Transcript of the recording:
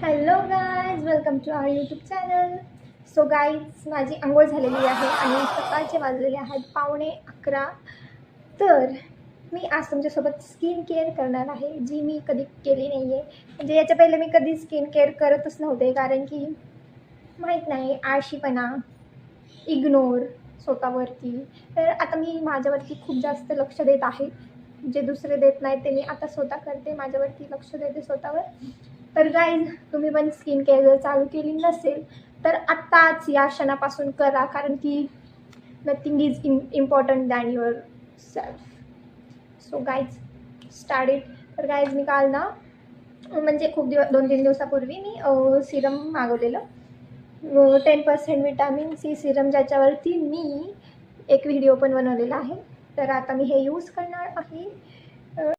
Hello guys, welcome to our YouTube channel. So guys, माझी आंघोळ झालेली आहे आणि सकाळचे वाजलेले आहेत 11:15. तर मी आज तुमच्यासोबत स्किन केअर करणार आहे, जी मी कधी केली नाही आहे. म्हणजे याच्या पहिले मी कधी स्किन केअर करतच नव्हते, कारण की माहीत नाही, आळशीपणा, इग्नोर स्वतःवरती. तर आता मी माझ्यावरती खूप जास्त लक्ष देत आहे. जे दुसरे देत नाही ते मी आता स्वतः करते, माझ्यावरती लक्ष देते स्वतःवर. तर गाईज, तुम्ही पण स्किन केअर जर चालू केली नसेल तर आत्ताच या क्षणापासून करा, कारण की nothing is important than your self. So guys, start it. तर गाईज, मी काल ना, म्हणजे खूप 2-3 दिवसापूर्वी मी सिरम मागवलेलं, 10% विटॅमिन सी सिरम, ज्याच्यावरती मी एक व्हिडिओ पण बनवलेला आहे. तर आता मी हे यूज करणार आहे